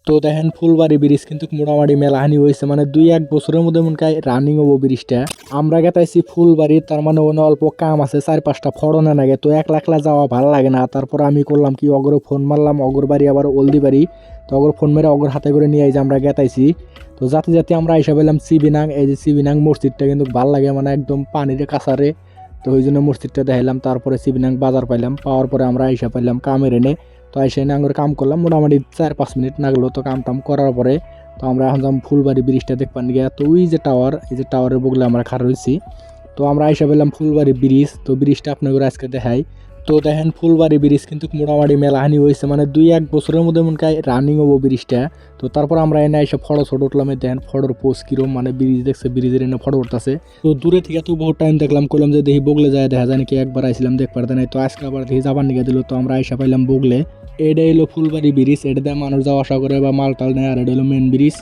তো দেখেন ফুলবাড়ি ব্রিজ কিন্তু মোটামুটি মেলাহানি হয়েছে, মানে 2-1 বছরের মধ্যে মনে হয় রানিং হবো ব্রিজটা। আমরা গেতাইছি ফুলবাড়ি, তার মানে ওখানে অল্প কাম আছে, 4-5টা ফড়নে লাগে, তো একলা একলা যাওয়া ভালো লাগে না। তারপর আমি করলাম কি, অগর ফোন মারলাম, অগর বাড়ি আবার অলদি বাড়ি, তো অগর ফোন মেরে অগর হাতে করে নিয়ে যে আমরা গেতাইছি। তো যাতে যাতে আমরা এসে পেলাম সিবিনাং। এই যে সিবিনাং মসজিদটা কিন্তু ভালো লাগে, মানে একদম পানির কাছারে, তো ওই জন্য মসজিদটা দেখাইলাম। তারপরে সিবিনাং বাজার পাইলাম, পাওয়ার পরে আমরা আইসা পাইলাম কামের এনে। তো আইসা এনে আঙুর কাম করলাম, মোটামুটি 4-5 মিনিট লাগলো। তো কাম টাম করার পরে তো আমরা এখন যাম ফুলবাড়ি ব্রিজটা দেখবার গিয়া। তো ওই যে টাওয়ার, এই যে টাওয়ারের বগলে আমরা খাড়া রয়েছি। তো আমরা আইসা পেলাম ফুলবাড়ি ব্রিজ। তো ব্রিজটা আপনাদের আজকে দেখাই। তো দেখেন ফুলবাড়ি ব্রিজ কিন্তু মোটামুটি মেলাহানি হয়েছে, মানে 2-1 বছরের মধ্যে মনে হয় রানিং হবো ব্রিজটা। তো তারপর আমরা এনে এসে ফটো ছোট উঠলাম। দেখেন ফটোর পোস্ট কিরম, মানে ব্রিজ দেখছে, ব্রিজের এনে ফটো উঠতেছে। তো দূরে থেকে তো বহুত টাইম দেখলাম, করলাম যে দেখি বগলে যায় দেখা যায় নাকি, একবার আইছিলাম দেখবার দেয় নাই। তো আজকে আবার দেখি যাবার নিয়ে দিল। তো আমরা আইসা পাইলাম বগলে। এটা হলো ফুলবাড়ি ব্রিজ, এটা দিয়ে মানুষ যাওয়া আসা করে বা মাল টাল নেয়, আর এটা হলো মেন ব্রিজ।